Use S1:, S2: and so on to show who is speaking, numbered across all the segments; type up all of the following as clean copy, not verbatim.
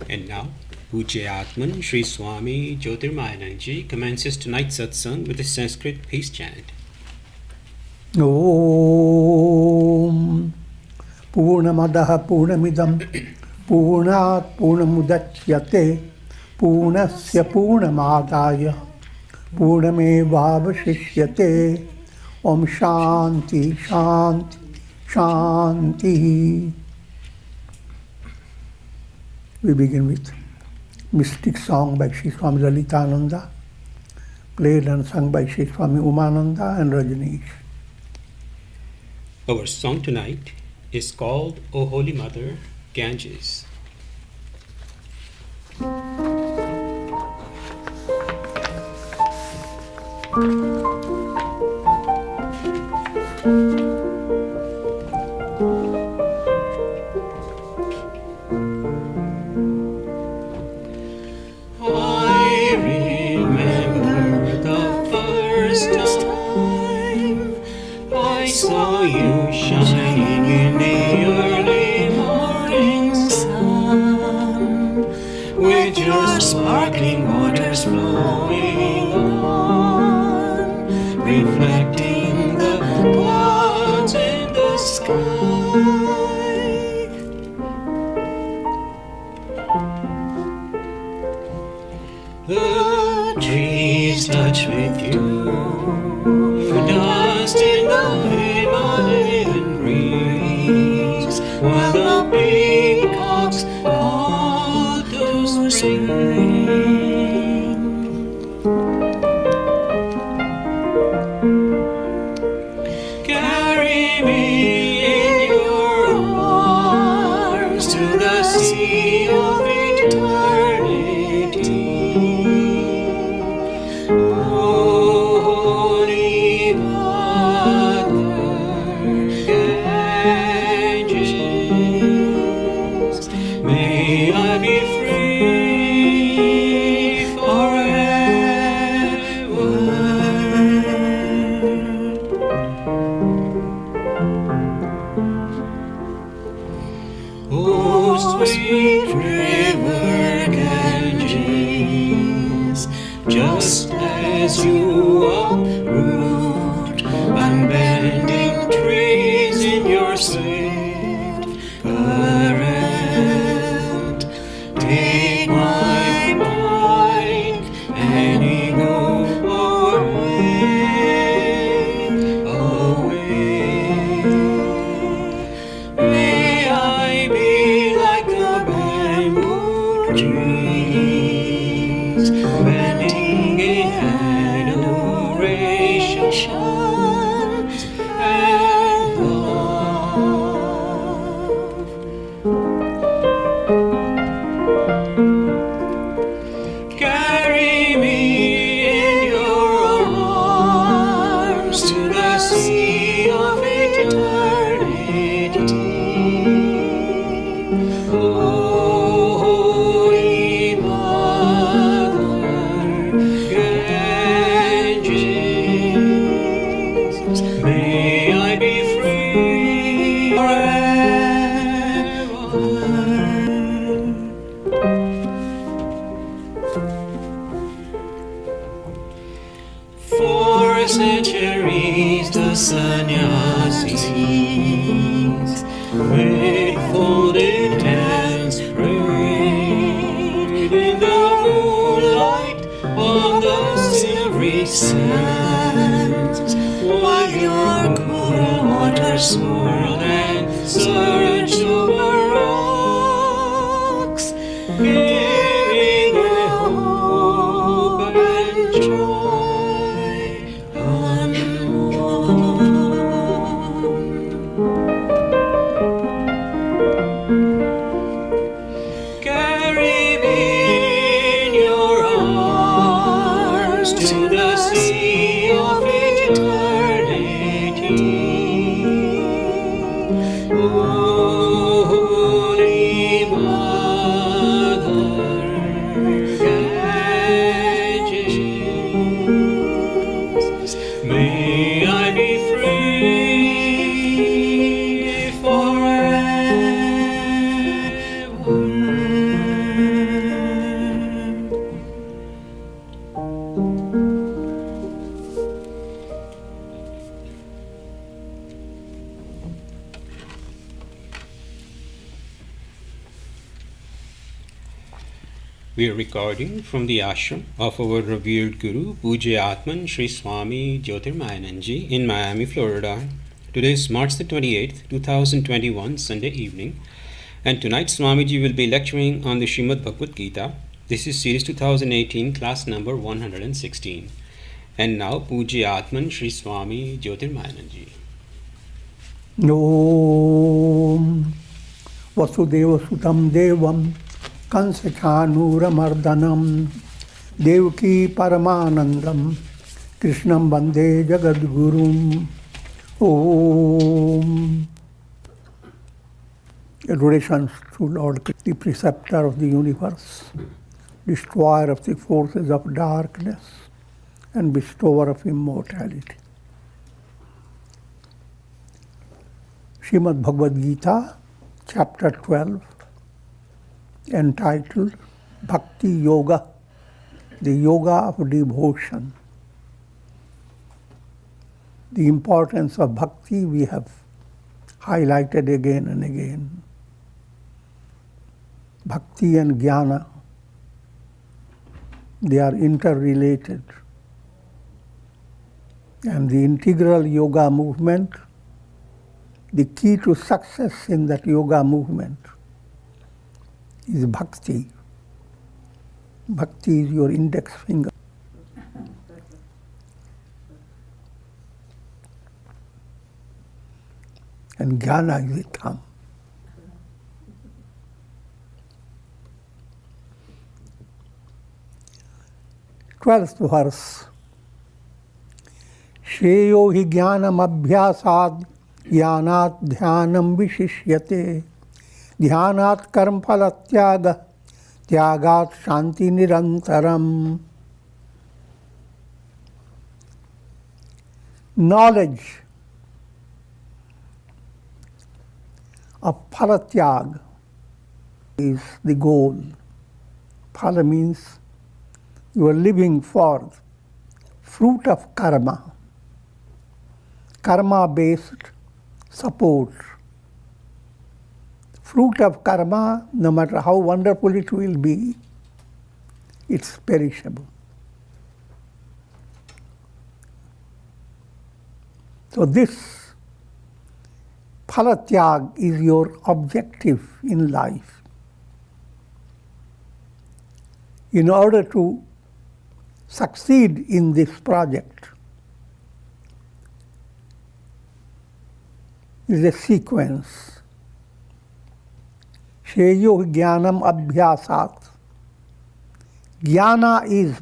S1: And now, Pujya Atman Sri Swami Jyotirmayananda commences tonight's satsang with a Sanskrit peace chant.
S2: Om Purnamadaha Purnamidam Purnat Purnamudachyate Purnasya Purnamadaya Purnamevavashishyate Om Shanti Shanti Shanti. We begin with mystic song by Sri Swami Lalitananda, played and sung by Sri Swami Umananda and Rajneesh.
S1: Our song tonight is called O Holy Mother, Ganges.
S3: Shining in the early morning sun, with your sparkling waters flowing on, reflecting the clouds in the sky. The trees touch with you, dust in the Himalayan breeze, while the peacocks call to spring. Carry me in your arms to the sea of eternity. Holy Mother, Ganges, may I be free forever. Oh, sweet river Ganges, just as you uproot unbending trees in your swift current, take my mind and ego away, away. May I be like the bamboo trees, bending in adoration and love. Carry me in your arms to the sea of eternity. Holy Mother, Ganges, may I be free forever. For centuries the sannyasis with folded hands prayed in the moonlight on the silvery sands, while your cool water swirled and surged over rocks, giving them hope and joy unborn. Carry me in your arms to the sea of eternity.
S1: We are recording from the ashram of our revered Guru, Pujya Atman Sri Swami Jyotirmayananda in Miami, Florida. Today is March the 28th, 2021, Sunday evening, and tonight Swamiji will be lecturing on the Srimad Bhagavad Gita. This is series 2018, class number 116. And now Pujya Atman Sri Swami Jyotirmayananda.
S2: Om Vasudeva Sutam Devam Kansachanuramardanam Devaki Paramanandam Krishnam Bande Jagadgurum. Om. Adorations to Lord, the preceptor of the universe, destroyer of the forces of darkness, and bestower of immortality. Srimad Bhagavad Gita, chapter 12, entitled Bhakti Yoga, the Yoga of Devotion. The importance of bhakti we have highlighted again and again. Bhakti and jnana, they are interrelated. And the integral yoga movement, the key to success in that yoga movement is bhakti. Bhakti is your index finger. And jnana is the thumb. Twelfth verse. Shreyo hi jnanam abhyasad jnanat dhyanam vishishyate dhyanat karma phala tyaga tyagat shanti nirantaram. Knowledge of phala is the goal. Phala means you are living for fruit of karma, karma-based support. Fruit of karma, no matter how wonderful it will be, it's perishable. So this phala is your objective in life. In order to succeed in this project, is a sequence. Shreyo jnanam abhyasat. Jnana is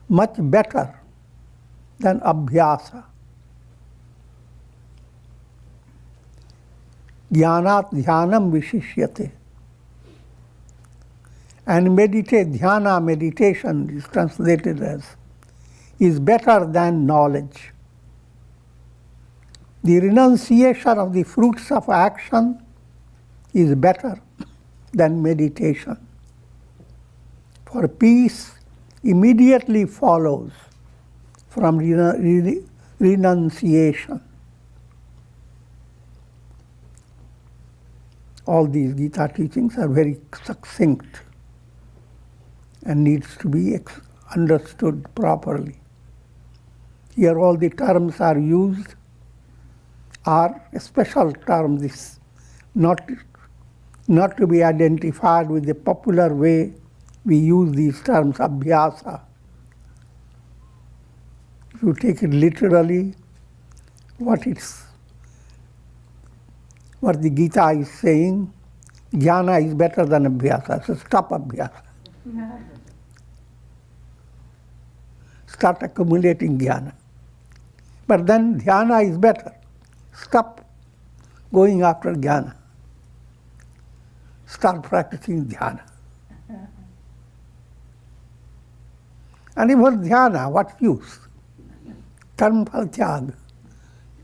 S2: much better than abhyasa. Jnanat dhyanam vishishyate. And dhyana, meditation is translated as, is better than knowledge. The renunciation of the fruits of action is better than meditation. For peace immediately follows from renunciation. All these Gita teachings are very succinct and needs to be understood properly. Here all the terms are used, are a special term, this not to be identified with the popular way we use these terms, abhyasa. If you take it literally, what the Gita is saying, jnana is better than abhyasa, so stop abhyasa. Start accumulating jnana. But then dhyana is better. Stop going after jnana. Start practicing dhyana. And even dhyana, what use? Karma phala tyaga.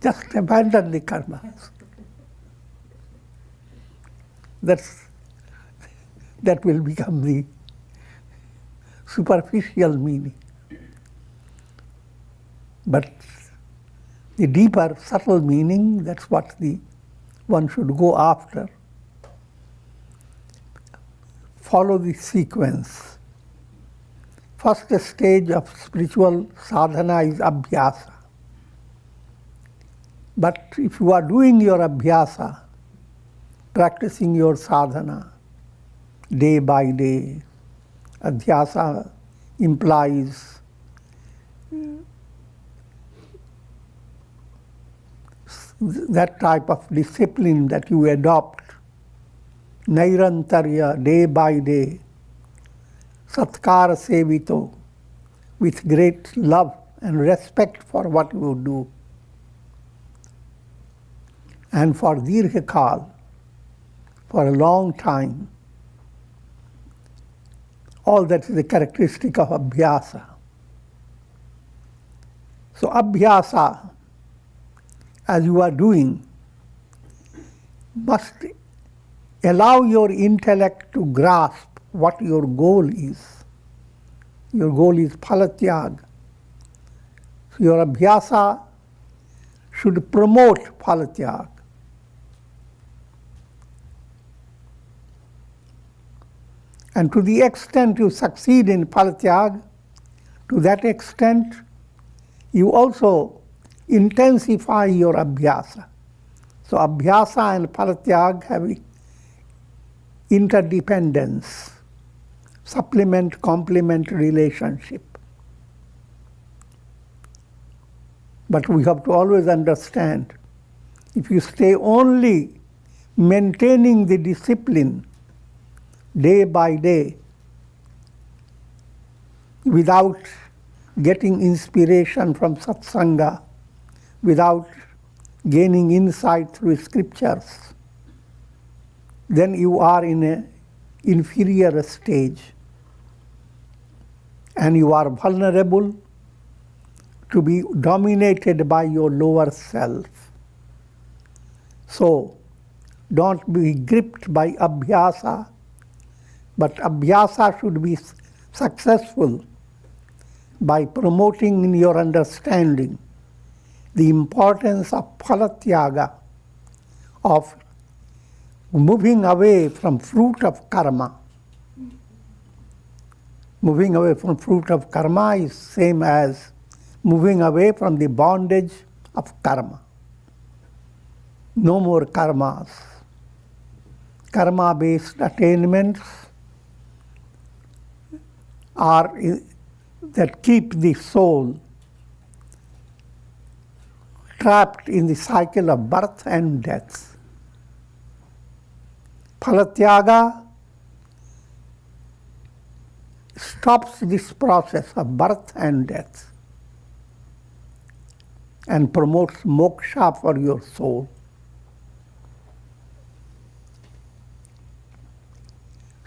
S2: Just abandon the karmas. That will become the superficial meaning. But the deeper, subtle meaning, that's what one should go after. Follow the sequence. first stage of spiritual sadhana is abhyasa. But if you are doing your abhyasa, practicing your sadhana day by day, adhyasa implies that type of discipline that you adopt, nairantarya, day by day, satkara sevito, with great love and respect for what you do. And for dirghakal, for a long time, all that is the characteristic of abhyasa. So abhyasa, as you are doing, must allow your intellect to grasp what your goal is. Your goal is phalatyag. So your abhyasa should promote phalatyag. And to the extent you succeed in phalatyag, to that extent you also intensify your abhyasa. So abhyasa and phalatyag have interdependence, supplement-complement relationship. But we have to always understand, if you stay only maintaining the discipline day by day without getting inspiration from satsanga, without gaining insight through scriptures, then you are in an inferior stage and you are vulnerable to be dominated by your lower self. So don't be gripped by abhyasa, but abhyasa should be successful by promoting in your understanding the importance of phalatyaga, of moving away from fruit of karma. Moving away from fruit of karma is same as moving away from the bondage of karma. No more karmas. Karma-based attainments are that keep the soul trapped in the cycle of birth and death. Phalatyaga stops this process of birth and death and promotes moksha for your soul.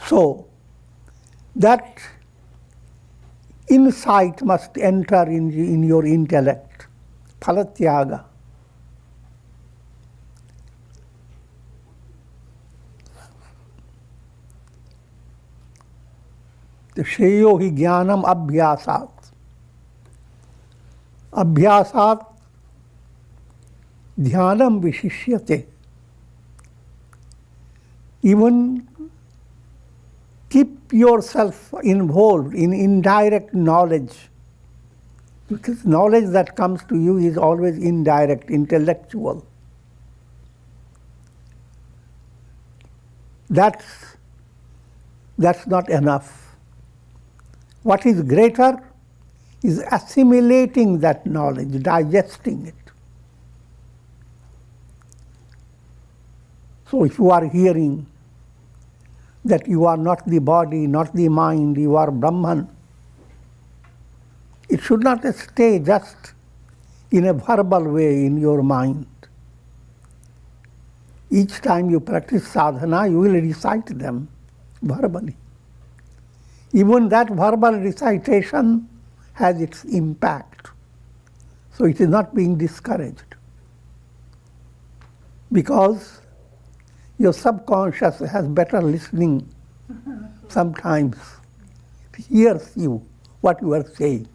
S2: So, that insight must enter in your intellect, phalatyaga. The shreyo hi jnanam abhyasat. Abhyasat dhyanam vishishyate. Even keep yourself involved in indirect knowledge, because knowledge that comes to you is always indirect, intellectual. That's not enough. What is greater is assimilating that knowledge, digesting it. So if you are hearing that you are not the body, not the mind, you are Brahman, it should not stay just in a verbal way in your mind. Each time you practice sadhana, you will recite them verbally. Even that verbal recitation has its impact. So it is not being discouraged. Because your subconscious has better listening sometimes. It hears you, what you are saying.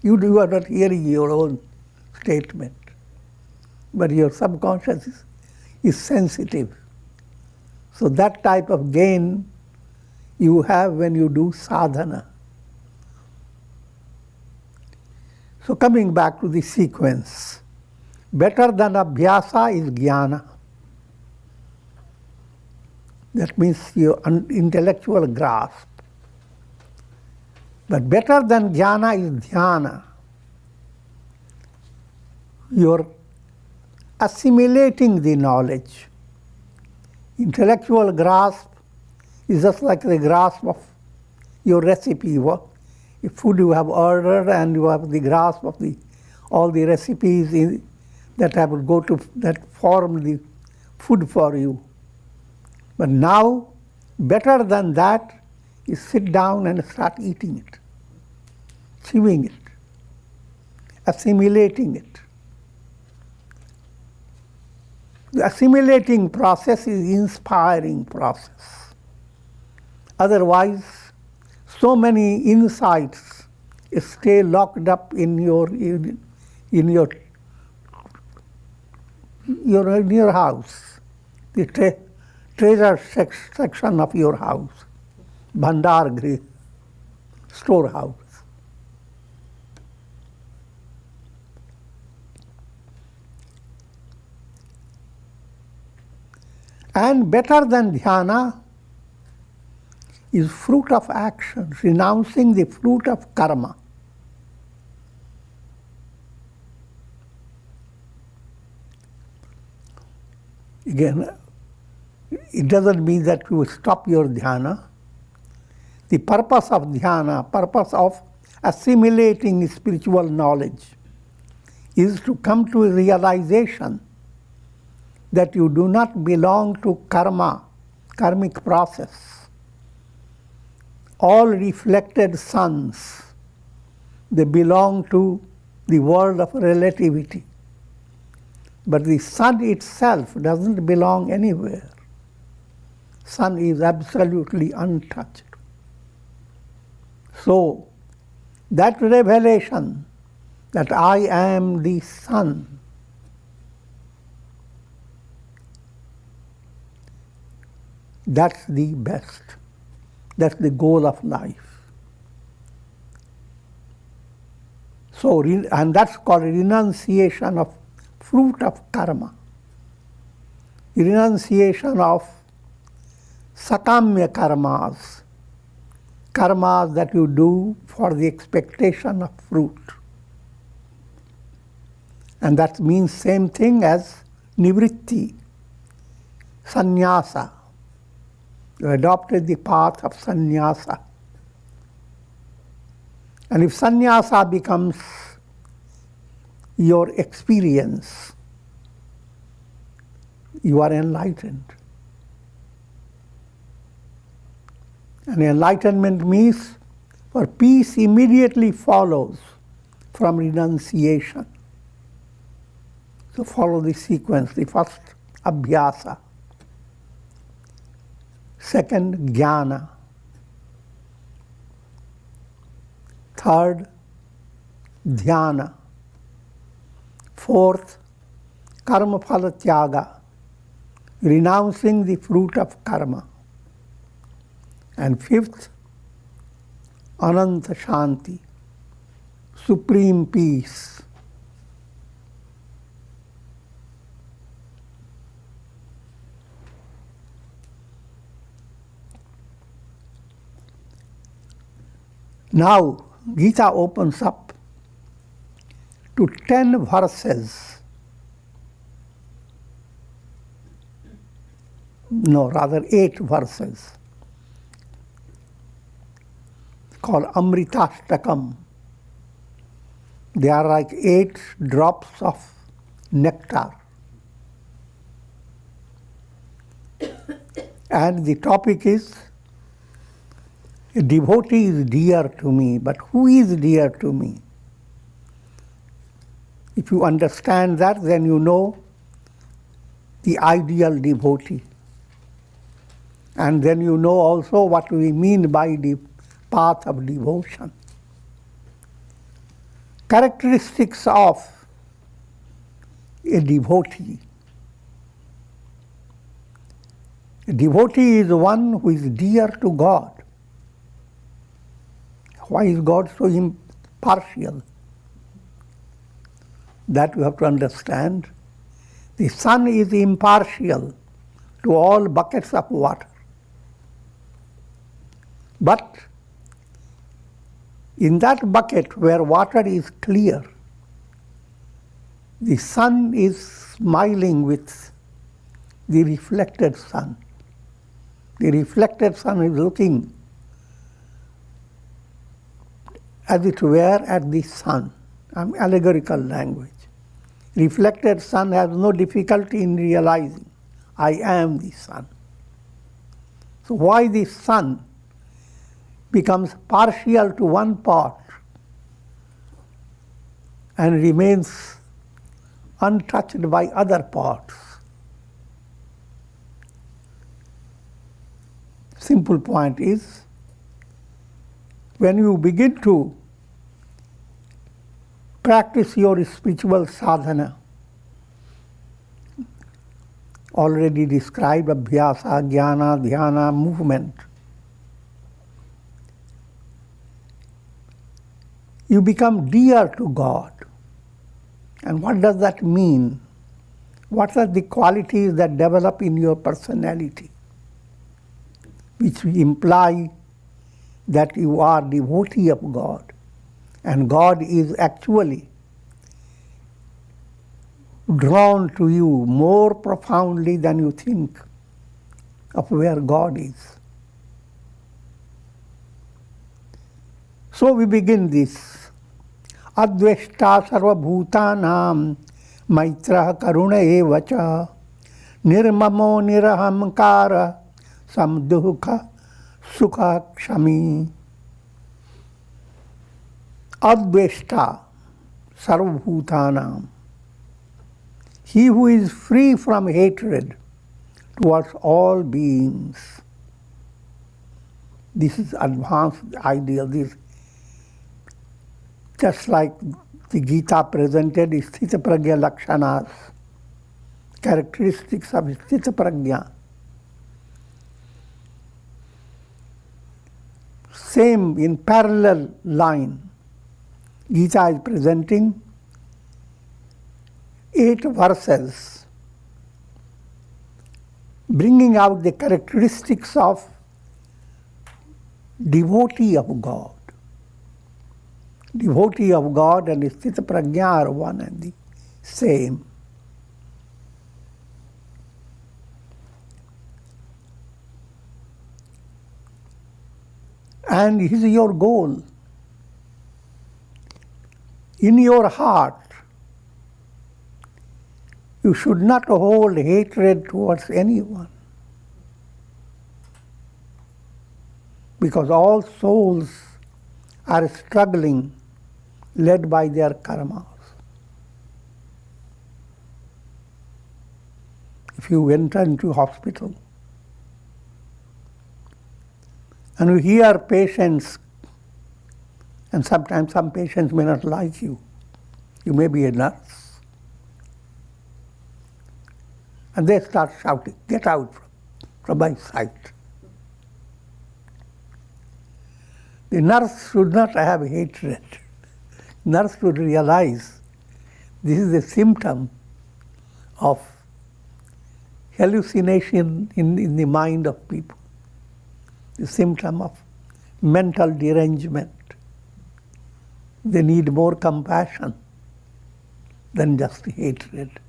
S2: You are not hearing your own statement. But your subconscious is sensitive. So that type of gain you have when you do sadhana. So coming back to the sequence, better than abhyasa is jnana. That means your intellectual grasp. But better than jnana is dhyana. You're assimilating the knowledge. Intellectual grasp is just like the grasp of your recipe. If food you have ordered and you have the grasp of all the recipes that form the food for you. But now, better than that is sit down and start eating it, chewing it, assimilating it. The assimilating process is inspiring process. Otherwise, so many insights stay locked up in your house, the treasure section of your house, bhandar grih, storehouse. And better than dhyana is fruit of action, renouncing the fruit of karma. Again, it doesn't mean that you stop your dhyana. The purpose of dhyana, purpose of assimilating spiritual knowledge is to come to a realization that you do not belong to karma, karmic process. All reflected suns, they belong to the world of relativity. But the sun itself doesn't belong anywhere. Sun is absolutely untouched. So, that revelation that I am the sun, that's the best. That's the goal of life. So, and that's called renunciation of fruit of karma. Renunciation of sakamya karmas, karmas that you do for the expectation of fruit. And that means same thing as nivritti, sannyasa. You adopted the path of sannyasa. And if sannyasa becomes your experience, you are enlightened. And enlightenment means for peace immediately follows from renunciation. So follow the sequence. The first, abhyasa. Second, jnana. Third, dhyana. Fourth, karma phala tyaga, renouncing the fruit of karma. And fifth, ananta shanti, supreme peace. Now, Gita opens up to 10 verses. No, rather 8 verses called Amritastakam. They are like 8 drops of nectar. And the topic is, a devotee is dear to me, but who is dear to me? If you understand that, then you know the ideal devotee. And then you know also what we mean by the path of devotion. Characteristics of a devotee. A devotee is one who is dear to God. Why is God so impartial? That you have to understand. The sun is impartial to all buckets of water. But in that bucket where water is clear, the sun is smiling with the reflected sun. The reflected sun is looking, as it were, at the sun. Allegorical language. Reflected sun has no difficulty in realizing, I am the sun. So why the sun becomes partial to one part and remains untouched by other parts? Simple point is, when you begin to practice your spiritual sadhana, already described abhyasa, jnana, dhyana, movement, you become dear to God. And what does that mean? What are the qualities that develop in your personality, which imply that you are devotee of God, and God is actually drawn to you more profoundly than you think of where God is. So we begin this. Adveshta sarva bhutanam maitra karuna evacha nirmamo nirahamkara samdukha sukha kshami. Adveshta sarva bhutanam. He who is free from hatred towards all beings. This is advanced ideal. This, just like the Gita presented Sthita Pragya Lakshanas, characteristics of Sthita Pragya. Same in parallel line, Gita is presenting 8 verses bringing out the characteristics of devotee of God. Devotee of God and Sthita Prajna are one and the same. And this is your goal. In your heart, you should not hold hatred towards anyone, because all souls are struggling, led by their karmas. If you enter into hospital and you hear patients, and sometimes some patients may not like you, you may be a nurse, and they start shouting, "Get out from my sight." The nurse should not have hatred. Nurse should realize this is a symptom of hallucination in the mind of people, the symptom of mental derangement. They need more compassion than just hatred.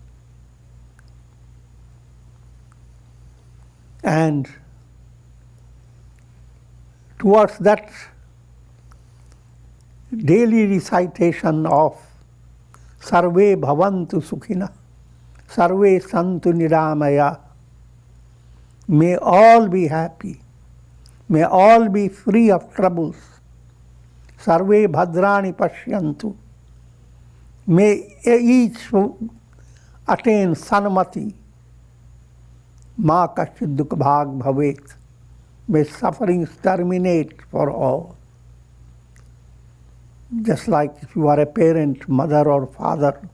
S2: And towards that daily recitation of Sarve Bhavantu Sukhina, Sarve Santu Niramaya, may all be happy, may all be free of troubles, Sarve Bhadrani Pashyantu, may each attain Sanmati, Ma Kashchid Dukha Bhag Bhavet, may sufferings terminate for all. Just like if you are a parent, mother or father,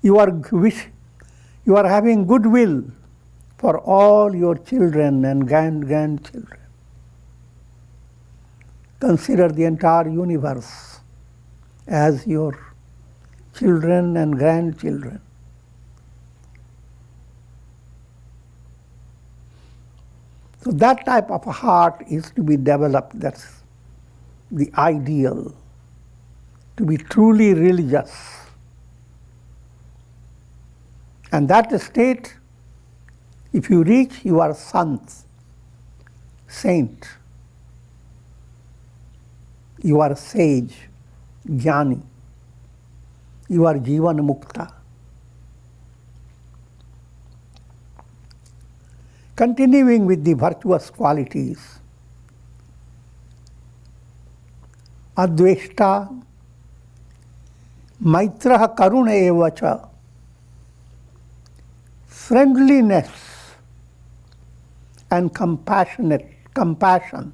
S2: you are having goodwill for all your children and grandchildren. Consider the entire universe as your children and grandchildren. So that type of a heart is to be developed. That's the ideal, to be truly religious. And that state, if you reach, you are sant, saint. You are sage, jnani. You are jivan mukta. Continuing with the virtuous qualities, adveshta, maitraha karuna evacha, friendliness and compassion,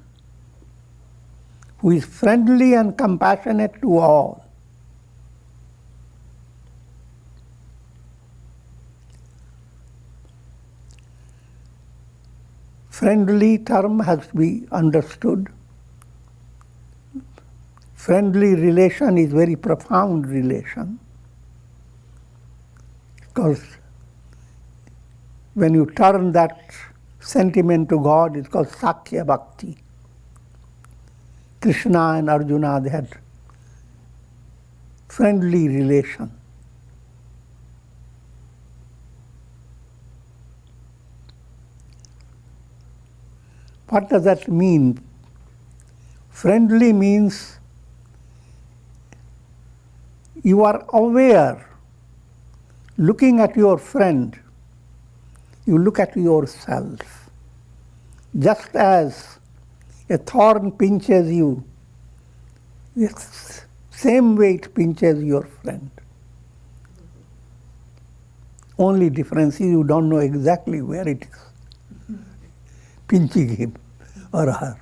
S2: who is friendly and compassionate to all. Friendly term has to be understood. Friendly relation is very profound relation, because when you turn that sentiment to God, it's called Sakya Bhakti. Krishna and Arjuna, they had friendly relation. What does that mean? Friendly means you are aware, looking at your friend, you look at yourself. Just as a thorn pinches you, the same way it pinches your friend. Only difference is you don't know exactly where it is pinching him or her.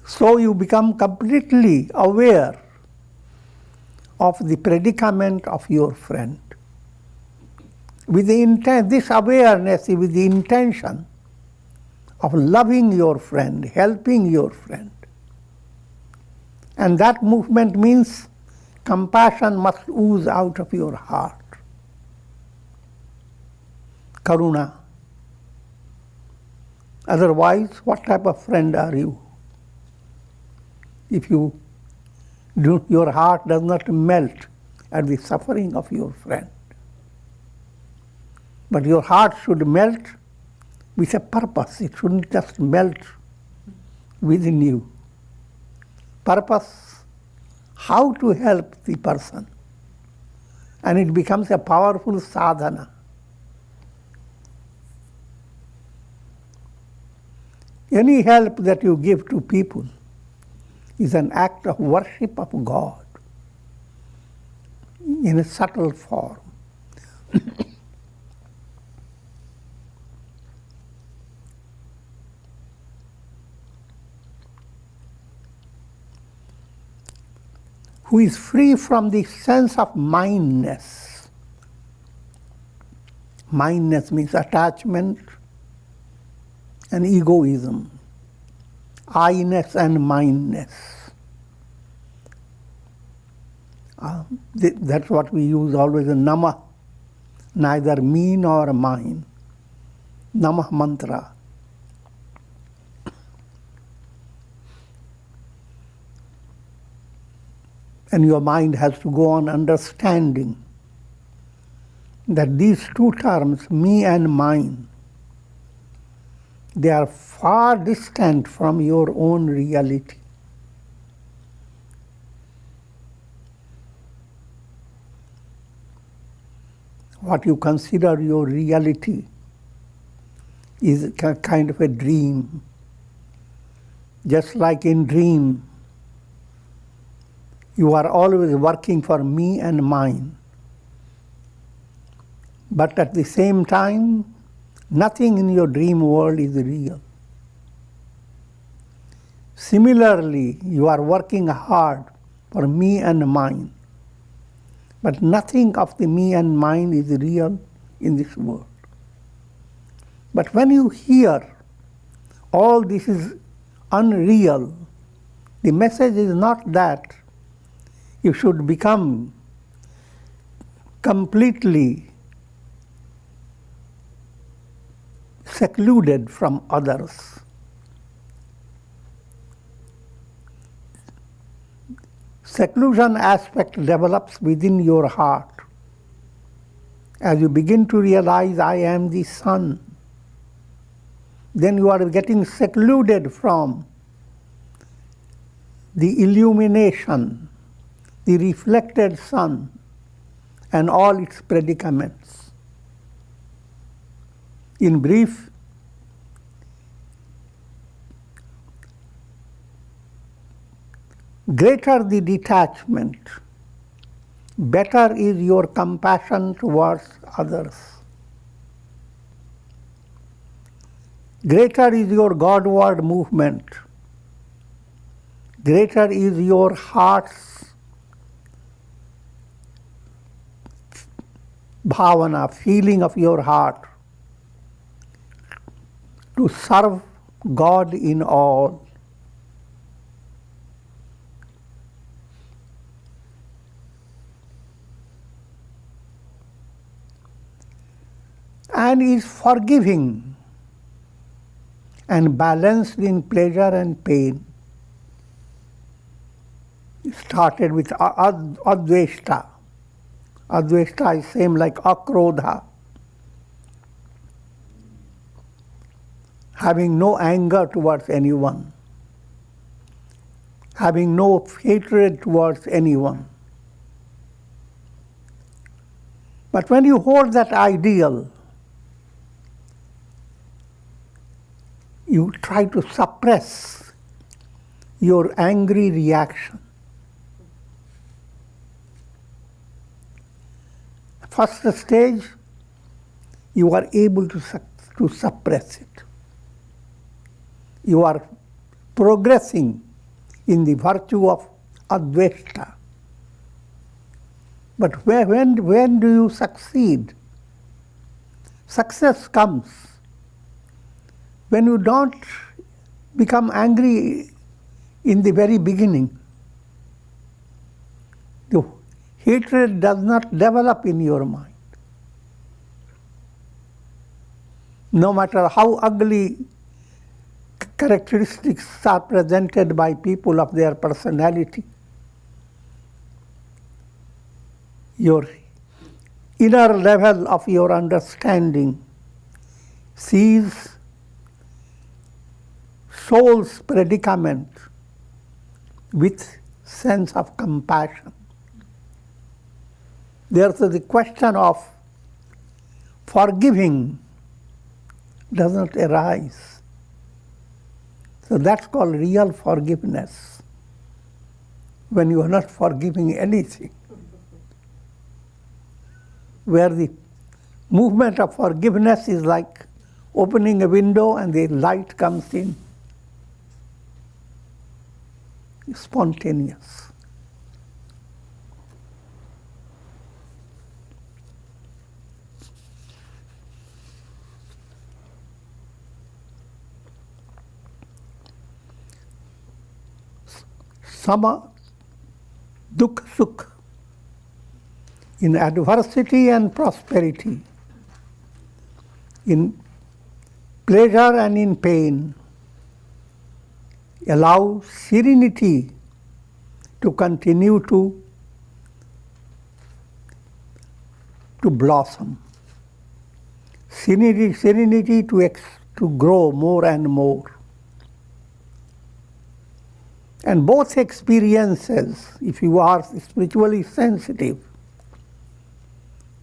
S2: So you become completely aware of the predicament of your friend. With the intent, this awareness is with the intention of loving your friend, helping your friend. And that movement means compassion must ooze out of your heart. Karuna. Otherwise, what type of friend are you? If your heart does not melt at the suffering of your friend. But your heart should melt with a purpose. It shouldn't just melt within you. Purpose, how to help the person. And it becomes a powerful sadhana. Any help that you give to people is an act of worship of God in a subtle form. Who is free from the sense of mindness. Mindness means attachment and egoism. I-ness and mindness. That's what we use always in Namah, neither me nor mine. Namah mantra. And your mind has to go on understanding that these two terms, me and mine, they are far distant from your own reality. What you consider your reality is a kind of a dream. Just like in dream, you are always working for me and mine. But at the same time, nothing in your dream world is real. Similarly, you are working hard for me and mine. But nothing of the me and mine is real in this world. But when you hear all this is unreal, The message is not that you should become completely secluded from others. Seclusion aspect develops within your heart as you begin to realize, I am the sun. Then you are getting secluded from the illumination, the reflected sun, and all its predicaments. In brief, greater the detachment, better is your compassion towards others. Greater is your Godward movement. Greater is your heart's bhavana, feeling of your heart to serve God in all. And is forgiving and balanced in pleasure and pain. It started with adveshta. Adveshta is same like akrodha. Having no anger towards anyone. Having no hatred towards anyone. But when you hold that ideal, you try to suppress your angry reaction. First stage, you are able to suppress it. You are progressing in the virtue of adveshta. But when do you succeed? Success comes when you don't become angry in the very beginning. The hatred does not develop in your mind. No matter how ugly characteristics are presented by people of their personality, your inner level of your understanding sees soul's predicament with sense of compassion. There's the question of forgiving does not arise. So that's called real forgiveness, when you are not forgiving anything. Where the movement of forgiveness is like opening a window and the light comes in. Spontaneous. Sama, dukh, sukh. In adversity and prosperity, in pleasure and in pain, allow serenity to continue to blossom. Serenity to grow more and more. And both experiences, if you are spiritually sensitive,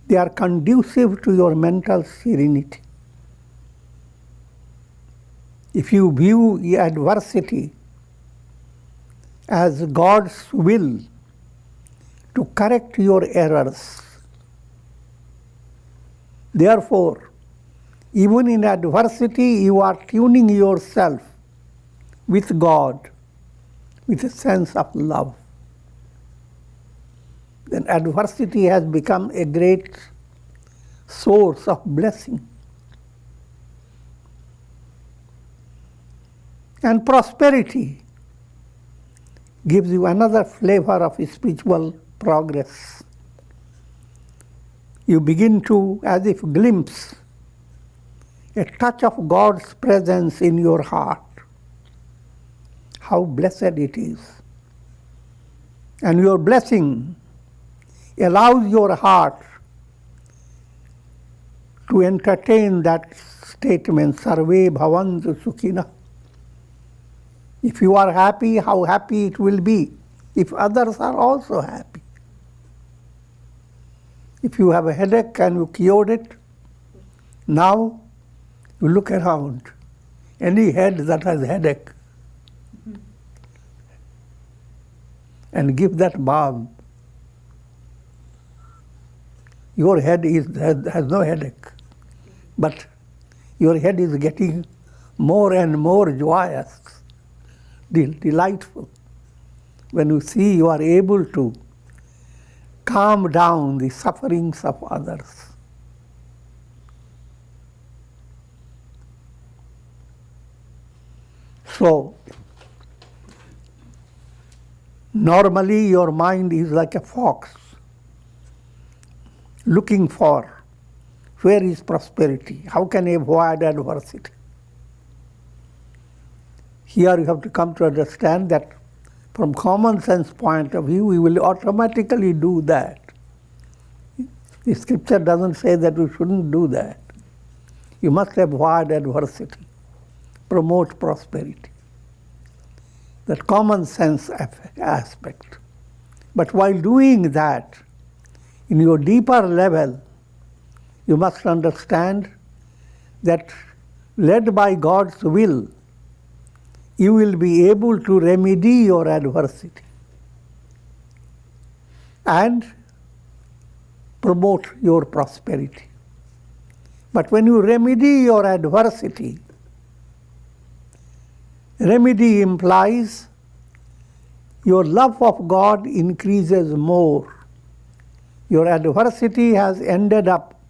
S2: they are conducive to your mental serenity. If you view adversity as God's will to correct your errors, therefore, even in adversity, you are tuning yourself with God, with a sense of love. Then adversity has become a great source of blessing. And prosperity, gives you another flavor of spiritual progress. You begin to, as if glimpse, a touch of God's presence in your heart. How blessed it is. And your blessing allows your heart to entertain that statement, Sarve Bhavantu Sukhina. If you are happy, how happy it will be if others are also happy. If you have a headache and you cured it, now you look around. Any head that has headache, and give that balm. Your head has no headache, but your head is getting more and more joyous, delightful. When you see you are able to calm down the sufferings of others. So, normally your mind is like a fox, looking for where is prosperity, how can I avoid adversity. Here you have to come to understand that from common sense point of view, we will automatically do that. The scripture doesn't say that we shouldn't do that. You must avoid adversity, promote prosperity. That common sense aspect. But while doing that, in your deeper level, you must understand that led by God's will, you will be able to remedy your adversity and promote your prosperity. But when you remedy your adversity, remedy implies your love of God increases more. Your adversity has ended up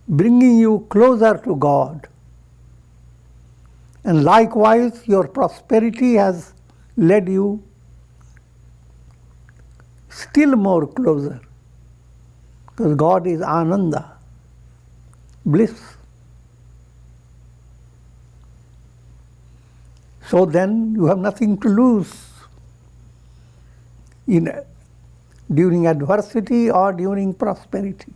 S2: bringing you closer to God. And likewise, your prosperity has led you still more closer. Because God is Ananda, bliss. So then you have nothing to lose during adversity or during prosperity.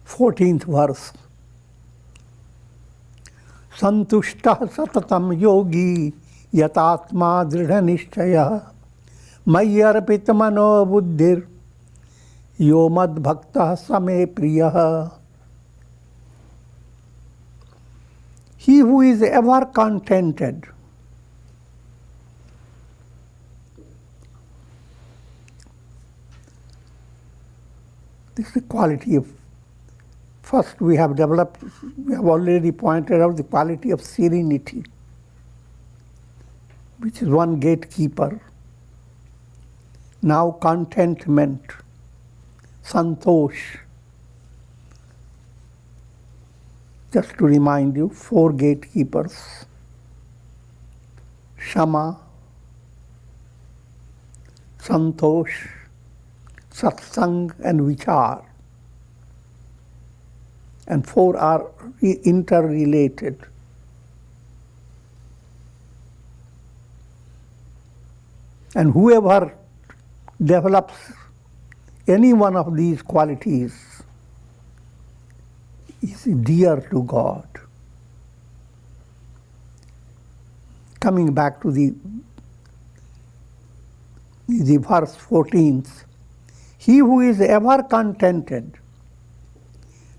S2: Fourteenth verse. Santushta satatam yogi yatatma dridha nishchaya mayyarpita mano buddhir yomad bhakta same priya. He who is ever contented, this is the quality of, first we have already pointed out the quality of serenity, which is one gatekeeper. Now contentment, santosh. Just to remind you, 4 gatekeepers: Shama, Santosh, Satsang and Vichar. And 4 are interrelated. And whoever develops any one of these qualities is dear to God. Coming back to the verse 14th, he who is ever contented,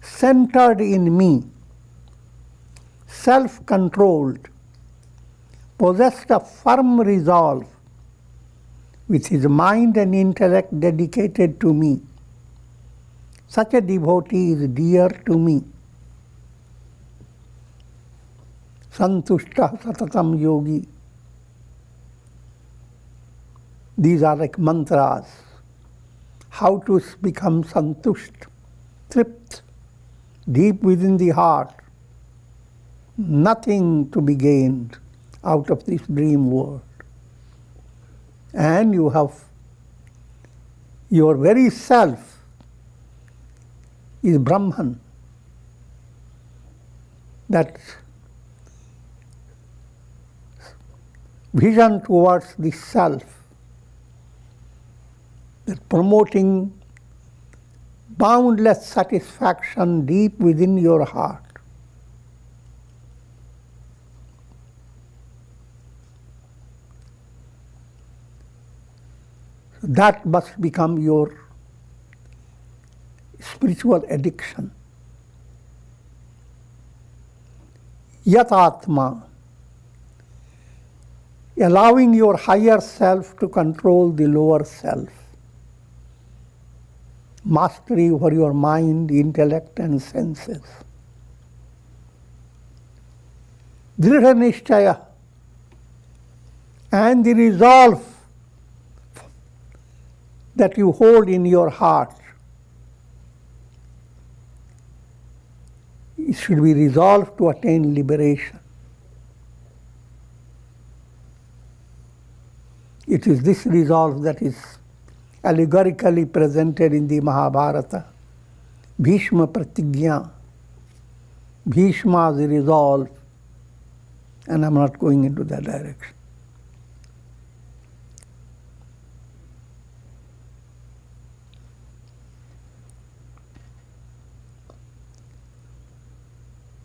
S2: centered in me, self-controlled, possessed of firm resolve, with his mind and intellect dedicated to me, such a devotee is dear to me. Santushta Satatam Yogi. These are like mantras. How to become santusht, trypt, deep within the heart. Nothing to be gained out of this dream world. And you have your very self is Brahman. That vision towards the self, that promoting boundless satisfaction deep within your heart. That must become your spiritual addiction. Yatatma, allowing your higher self to control the lower self. Mastery over your mind, intellect, and senses. Dridha Nishchaya, and the resolve that you hold in your heart. It should be resolved to attain liberation. It is this resolve that is allegorically presented in the Mahabharata. Bhishma Pratigya. Bhishma's resolve. And I'm not going into that direction.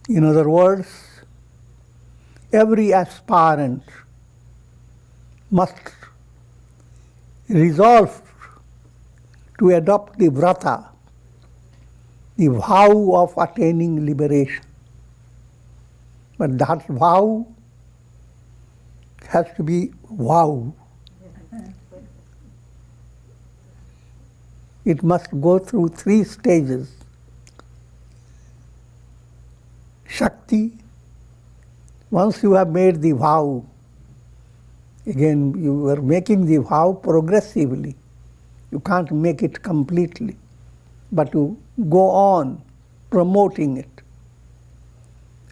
S2: In other words, every aspirant must resolve to adopt the vrata, the vow of attaining liberation. But that vow has to be vow. It must go through 3 stages. Shakti, once you have made the vow, again you are making the vow progressively. You can't make it completely, but you go on promoting it.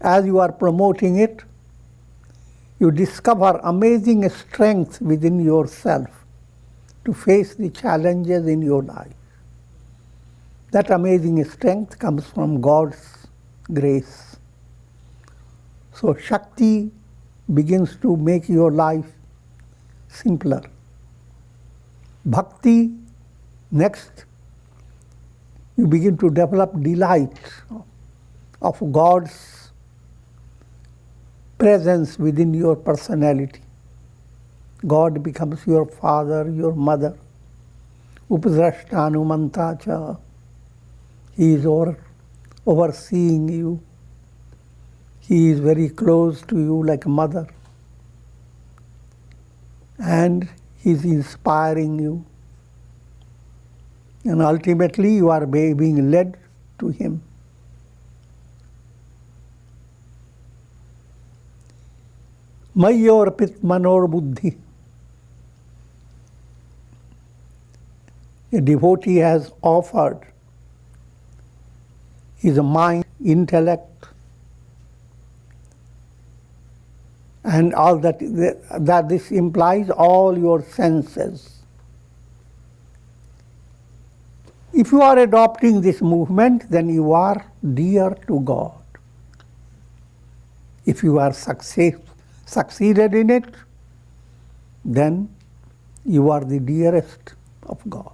S2: As you are promoting it, you discover amazing strength within yourself to face the challenges in your life. That amazing strength comes from God's grace. So Shakti begins to make your life simpler. Bhakti, next, you begin to develop delight of God's presence within your personality. God becomes your father, your mother. Upadrashtanumantacha. He is overseeing you. He is very close to you like a mother. And he is inspiring you. And ultimately you are being led to him. Mayyorpit manor buddhi. A devotee has offered his mind, intellect, and all that this implies all your senses. If you are adopting this movement, then you are dear to God. If you are succeeded in it, then you are the dearest of God.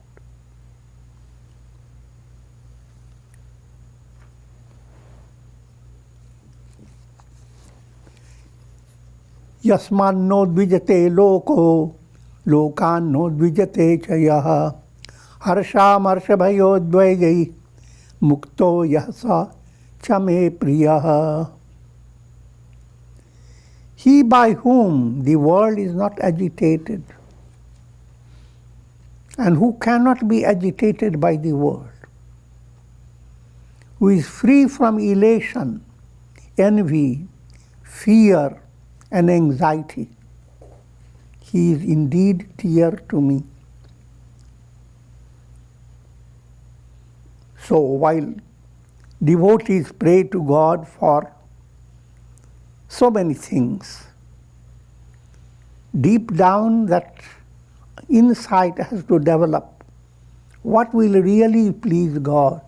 S2: Yasmanno dvijate loko, lokanno dvijate chayah, harsham harshabhayodvayai, mukto yasa chame priyah. He by whom the world is not agitated, and who cannot be agitated by the world, who is free from elation, envy, fear and anxiety. He is indeed dear to me. So while devotees pray to God for so many things, deep down that insight has to develop. What will really please God?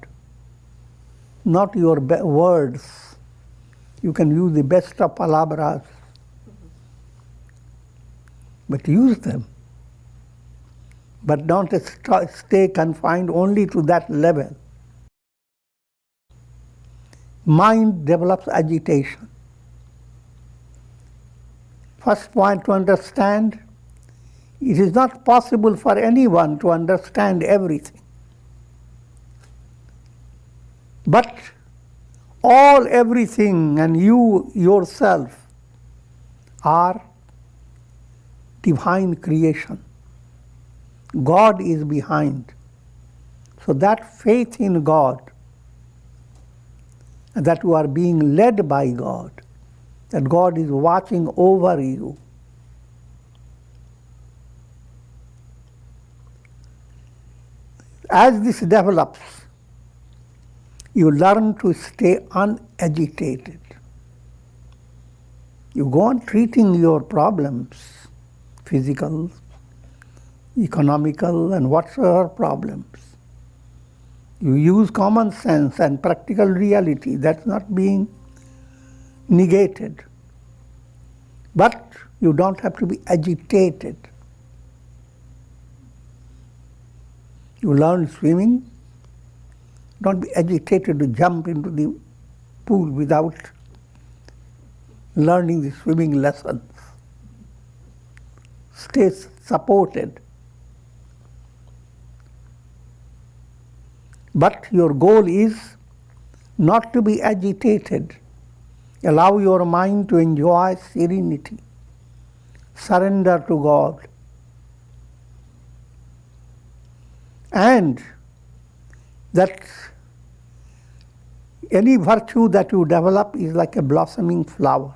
S2: Not your words. You can use the best of palabras, but use them. But don't stay confined only to that level. Mind develops agitation. First point to understand, it is not possible for anyone to understand everything. But everything, and you yourself are divine creation. God is behind. So that faith in God, that you are being led by God, that God is watching over you. As this develops, you learn to stay unagitated. You go on treating your problems, physical, economical, and whatsoever problems. You use common sense and practical reality. That's not being negated. But you don't have to be agitated. You learn swimming. Don't be agitated to jump into the pool without learning the swimming lessons. Stay supported. But your goal is not to be agitated. Allow your mind to enjoy serenity. Surrender to God. And that any virtue that you develop is like a blossoming flower.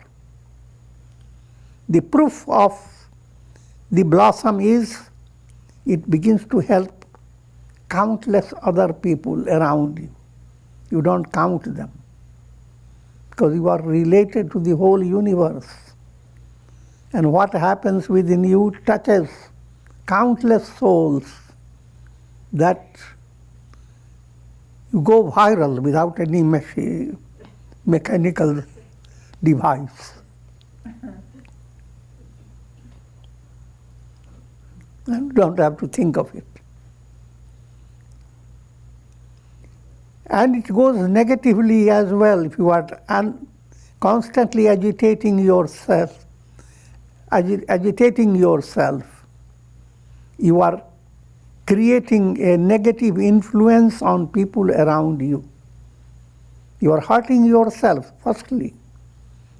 S2: The proof of the blossom is it begins to help countless other people around you. You don't count them because you are related to the whole universe. And what happens within you touches countless souls that you go viral without any mechanical device. And you don't have to think of it. And it goes negatively as well. If you are constantly agitating yourself, you are creating a negative influence on people around you. You are hurting yourself, firstly,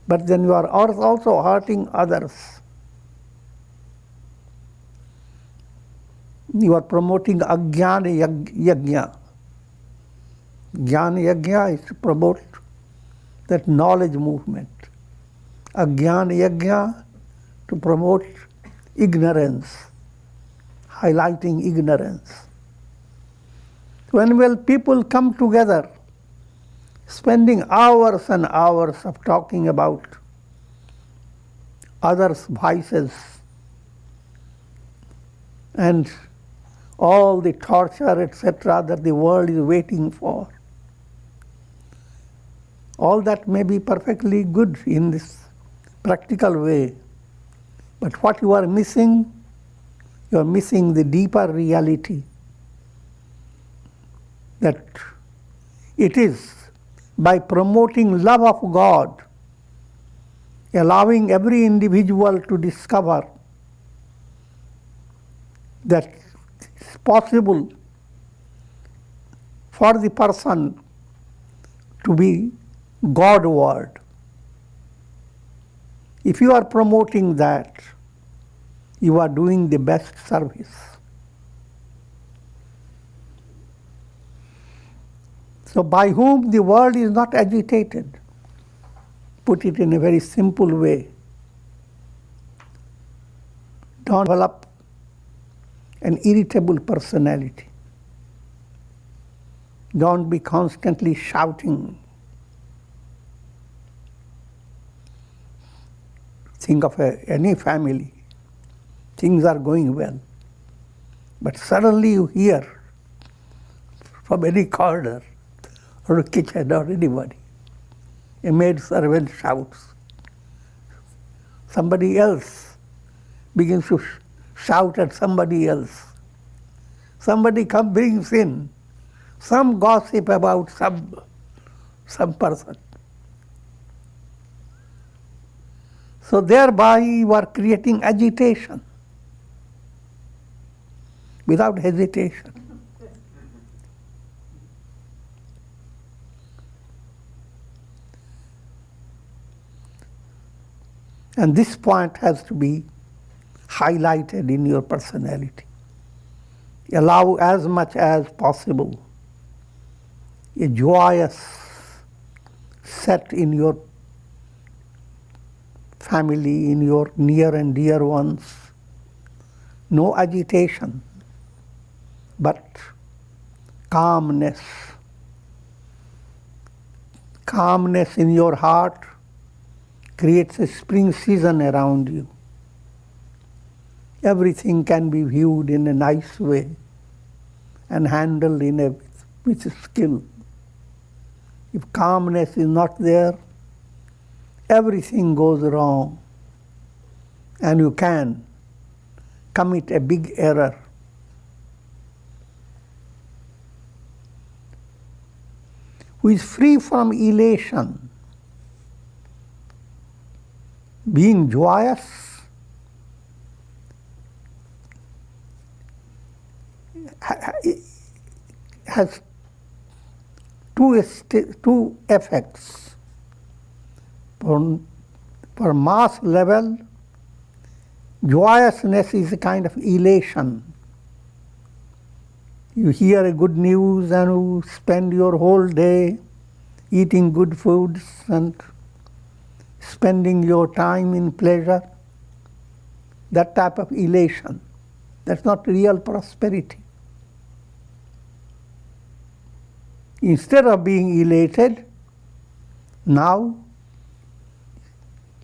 S2: but then you are also hurting others. You are promoting Ajnana Yajna. Jnana Yajna is to promote that knowledge movement. Ajnana Yajna to promote ignorance, highlighting ignorance. When people come together, spending hours and hours of talking about others' vices and all the torture, etc., that the world is waiting for, all that may be perfectly good in this practical way. But what you are missing the deeper reality, that it is by promoting love of God, allowing every individual to discover that it's possible for the person to be Godward. If you are promoting that, you are doing the best service. So by whom the world is not agitated. put it in a very simple way. Don't develop an irritable personality. Don't be constantly shouting. Think of any family. Things are going well. But suddenly you hear from any corner or a kitchen or anybody, a maid servant shouts. Somebody else begins to shout at somebody else. Somebody brings in some gossip about some person. So thereby you are creating agitation without hesitation. And this point has to be highlighted in your personality. Allow as much as possible a joyous set in your family, in your near and dear ones. No agitation, but calmness. Calmness in your heart creates a spring season around you. Everything can be viewed in a nice way and handled with skill. If calmness is not there, everything goes wrong and you can commit a big error. Who is free from elation, being joyous, has two effects. For mass level, joyousness is a kind of elation. You hear a good news and you spend your whole day eating good foods and spending your time in pleasure. That type of elation, that's not real prosperity. Instead of being elated, now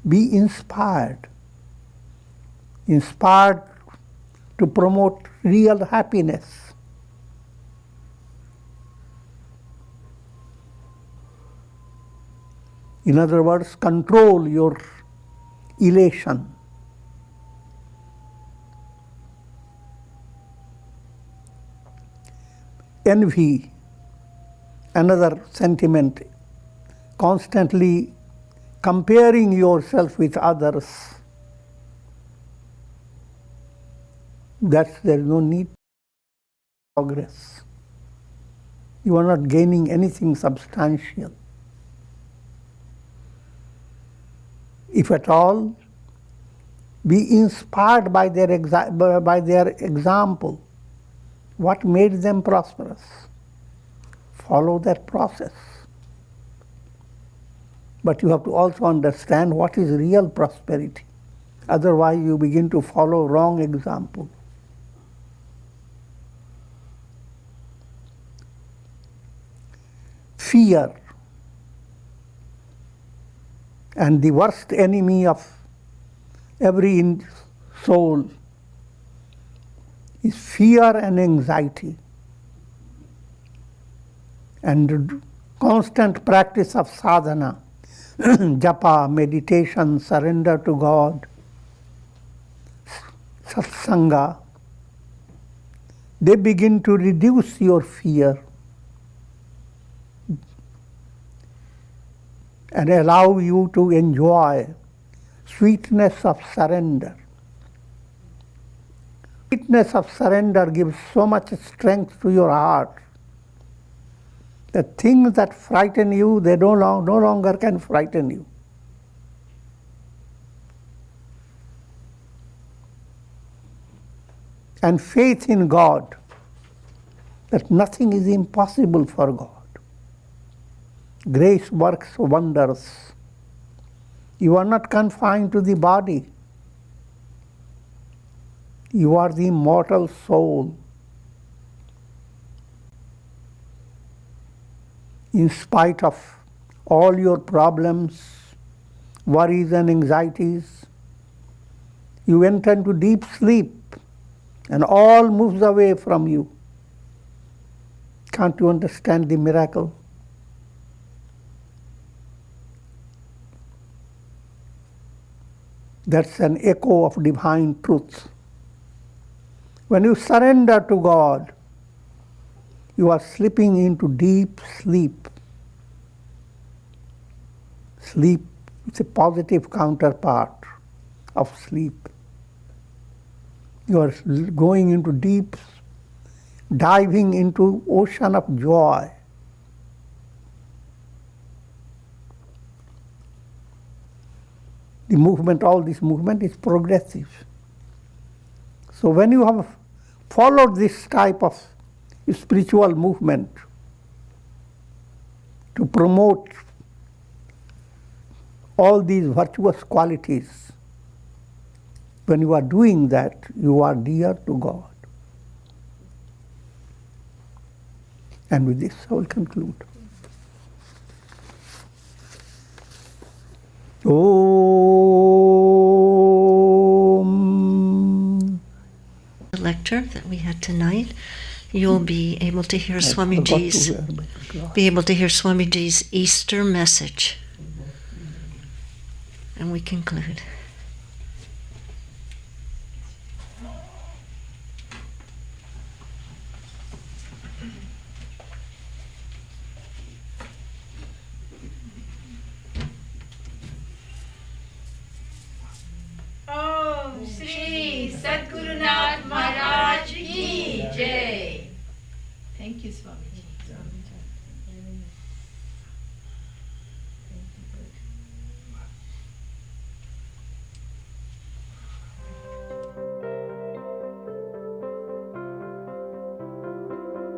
S2: be inspired. Inspired to promote real happiness. In other words, control your elation. Envy, another sentiment, constantly comparing yourself with others. There is no need for progress. You are not gaining anything substantial. If at all, be inspired by their example. What made them prosperous? Follow that process. But you have to also understand what is real prosperity. Otherwise, you begin to follow wrong example. Fear. And the worst enemy of every soul is fear and anxiety. And constant practice of sadhana, japa, meditation, surrender to God, satsanga, they begin to reduce your fear and allow you to enjoy sweetness of surrender. Sweetness of surrender gives so much strength to your heart. The things that frighten you, they no longer can frighten you. And faith in God, that nothing is impossible for God. Grace works wonders. You are not confined to the body. You are the immortal soul. In spite of all your problems, worries and anxieties, you enter into deep sleep and all moves away from you. Can't you understand the miracle? That's an echo of divine truth. When you surrender to God, you are slipping into deep sleep. Sleep is a positive counterpart of sleep. You are going into deep, diving into ocean of joy. The movement, all this movement is progressive. So when you have followed this type of spiritual movement to promote all these virtuous qualities, when you are doing that, you are dear to God. And with this, I will conclude. Om.
S4: The lecture that we had tonight, you'll be able to hear Swamiji's Easter message. And we conclude.
S5: Om Shri Sadgurunath Maharaj Ki Jai. Thank you, Swamiji.